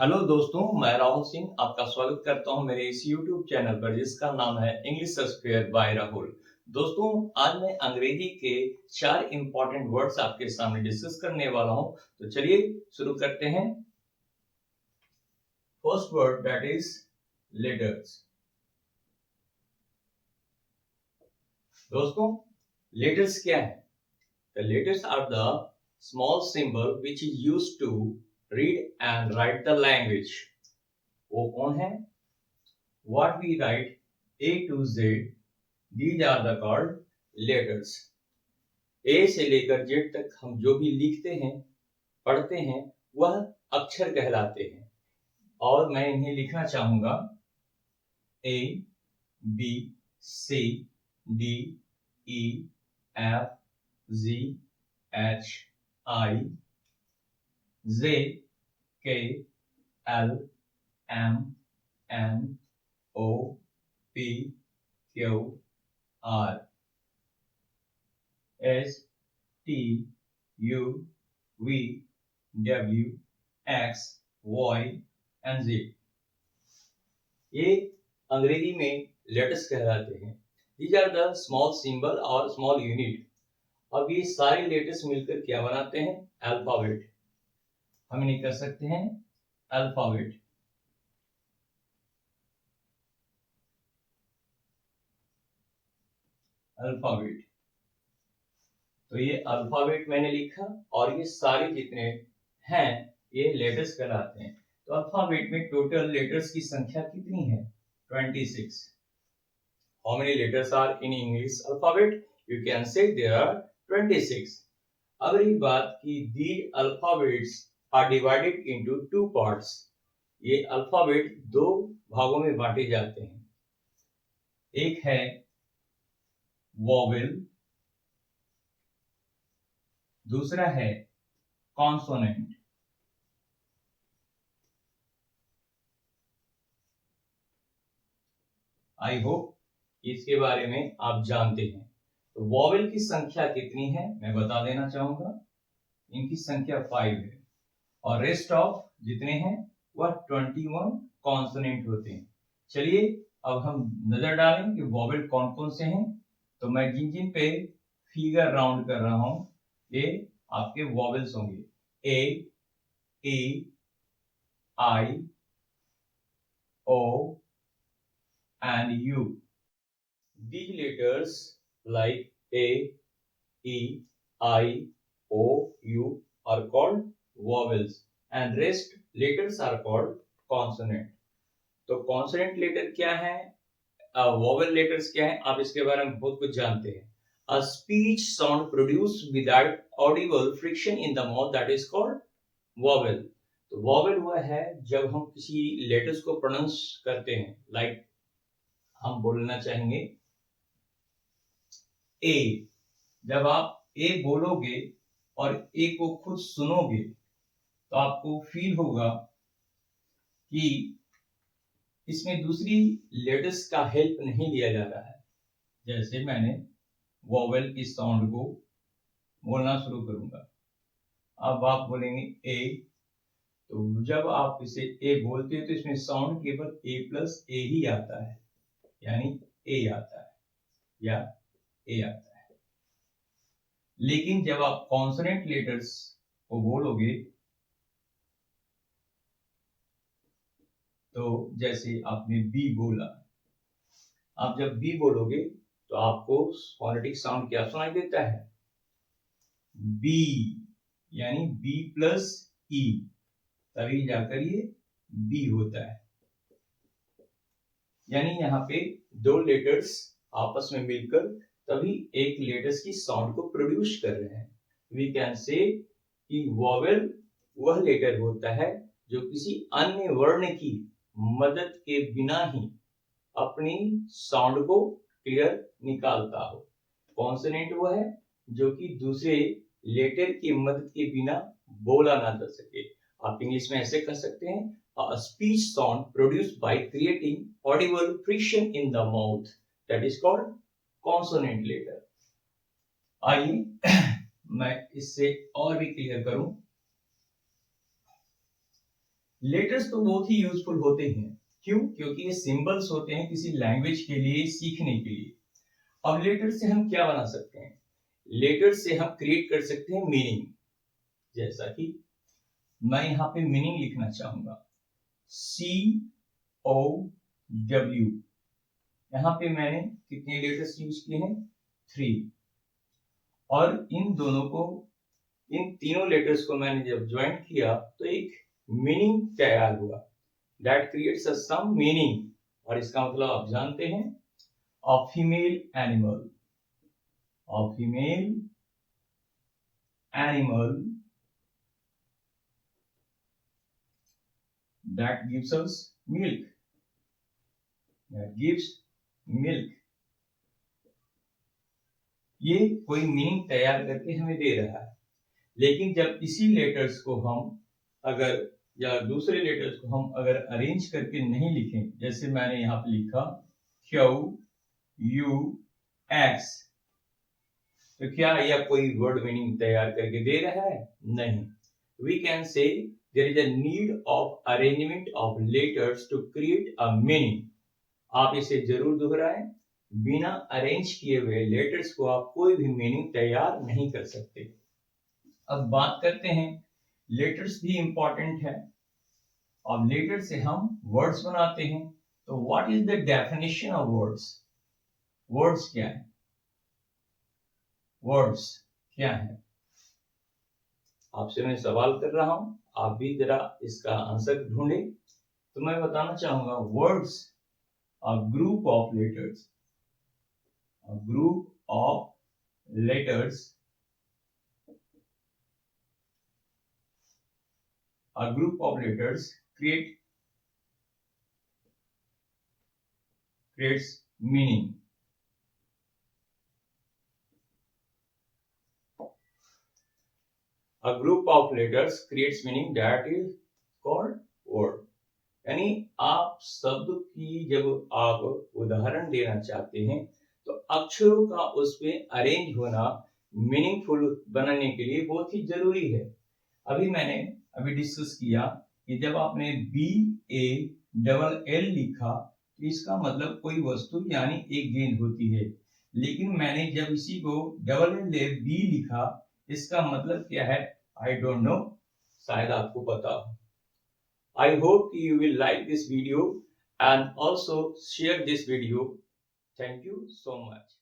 Hello दोस्तों, मैं राहुल सिंह आपका स्वागत करता हूं मेरे इस YouTube चैनल पर जिसका नाम है इंग्लिश स्क्वायर बाय राहुल। दोस्तों, आज मैं अंग्रेजी के 4 इंपॉर्टेंट वर्ड्स आपके सामने डिस्कस करने वाला हूं। तो चलिए शुरू करते हैं। First word that is letters. दोस्तों, लेटर्स क्या है? The letters are the small symbol which is used to read and write the language. वो कौन है? What we write A to Z, these are the called letters. A से लेकर Z तक हम जो भी लिखते हैं, पढ़ते हैं, वह अक्षर कहलाते हैं। और मैं इन्हें लिखना चाहूंगा A, B, C, D, E, F, G, H, I, J, K, L, M, N, O, P, Q, R, S, T, U, V, W, X, Y and Z। ये अंग्रेजी में लेटर्स कहलाते हैं। These are the small symbol और small unit। अब ये सारे letters मिलकर क्या बनाते हैं? अल्फाबेट। हम इन्हें कर सकते हैं अल्फाबेट। अल्फाबेट। तो ये अल्फाबेट मैंने लिखा और ये सारे जितने हैं ये लेटर्स कहलाते हैं। तो अल्फाबेट में टोटल लेटर्स की संख्या कितनी है? 26। How many letters are in English alphabet? You can say there are 26. अब रही बात कि these alphabets are divided into two parts. ये अल्फाबेट दो भागों में बांटे जाते हैं। एक है वोवेल, दूसरा है कॉन्सोनेंट। आई होप इसके बारे में आप जानते हैं। तो वॉवेल की संख्या कितनी है मैं बता देना चाहूंगा। इनकी संख्या 5 है और रेस्ट ऑफ जितने हैं वह 21 कॉन्सोनेंट होते हैं। चलिए अब हम नजर डालें कि वॉवेल कौन कौन से हैं। तो मैं जिन जिन पे फिगर राउंड कर रहा हूं ये आपके वॉवेल्स होंगे। ए, ई, आई, ओ and U. These letters like A, E, I, O, U are called vowels and rest letters are called consonant. तो consonant letter क्या है? Vowel letters क्या है? आप इसके बारे में बहुत कुछ जानते हैं। A speech sound produced without audible friction in the mouth that is called vowel. तो vowel वह है जब हम किसी लेटर्स को प्रोनाउंस करते हैं। लाइक हम बोलना चाहेंगे ए। जब आप ए बोलोगे और ए को खुद सुनोगे तो आपको फील होगा कि इसमें दूसरी लेटर्स का हेल्प नहीं लिया जा रहा है। जैसे मैंने वोवेल की साउंड को बोलना शुरू करूंगा, अब आप बोलेंगे ए। तो जब आप इसे ए बोलते हैं तो इसमें साउंड केवल ए प्लस ए ही आता है, यानी ए आता है या ए आता है। लेकिन जब आप कॉन्सोनेंट लेटर्स को बोलोगे तो जैसे आपने बी बोला, आप जब बी बोलोगे तो आपको फोनेटिक साउंड क्या सुनाई देता है? बी, यानी बी प्लस ई, तभी जाकर ये बी होता है। यानी यहाँ पे दो लेटर्स आपस में मिलकर तभी एक लेटर्स की साउंड को प्रोड्यूस कर रहे हैं। वी कैन से कि वोवेल वह लेटर होता है जो किसी अन्य वर्ण की मदद के बिना ही अपनी साउंड को क्लियर निकालता हो। कॉन्सोनेंट वह है जो कि दूसरे लेटर की मदद के बिना बोला ना जा सके। आप इंग्लिश में ऐसे कह सकते हैं a speech sound produced by creating audible friction in the mouth that is called consonant letter। आइए मैं इससे और भी क्लियर करूं। लेटर्स तो बहुत ही यूजफुल होते हैं। क्यों? क्योंकि ये सिंबल्स होते हैं किसी लैंग्वेज के लिए, सीखने के लिए। अब लेटर से हम क्या बना सकते हैं? लेटर से हम क्रिएट कर सकते हैं मीनिंग। जैसा कि मैं यहाँ पे मीनिंग लिखना चाहूंगा, COW। यहाँ पे मैंने कितने लेटर्स यूज किए हैं? 3। और इन दोनों को, इन तीनों लेटर्स को मैंने जब ज्वाइन किया तो एक मीनिंग तैयार हुआ। That creates a some meaning. और इसका मतलब आप जानते हैं, a female animal, a female animal that gives us milk, that gives milk। ये कोई मीनिंग तैयार करके हमें दे रहा है। लेकिन जब इसी लेटर्स को हम अगर, या दूसरे लेटर्स को हम अगर अरेंज करके नहीं लिखें, जैसे मैंने यहाँ पे लिखा QUX, तो क्या यह कोई वर्ड मीनिंग तैयार करके दे रहा है? नहीं। We can say there is a need of arrangement of letters to create a meaning। आप इसे जरूर दोहराएं, बिना अरेंज किए हुए लेटर्स को आप कोई भी मीनिंग तैयार नहीं कर सकते। अब बात करते हैं, लेटर्स भी इंपॉर्टेंट है। अब लेटर से हम वर्ड्स बनाते हैं। तो what is the definition of words? Words क्या है? वर्ड्स क्या है? आपसे मैं सवाल कर रहा हूं, आप भी जरा इसका आंसर ढूंढे। तो मैं बताना चाहूंगा, words a group of letters, a group of letters, a group of letters creates meaning। A group of letters creates meaning, that is called word। यानी आप शब्द की जब आप उदाहरण देना चाहते हैं तो अक्षरों का उस पे अरेंज होना मीनिंगफुल बनाने के लिए बहुत ही जरूरी है। अभी डिस्कस किया कि जब आपने BALL लिखा तो इसका मतलब कोई वस्तु यानी एक गेंद होती है। लेकिन मैंने जब इसी को LLB लिखा, इसका मतलब क्या है? आई डोंट नो, शायद आपको पता हो। I hope you will like this video and also share this video. Thank you so much.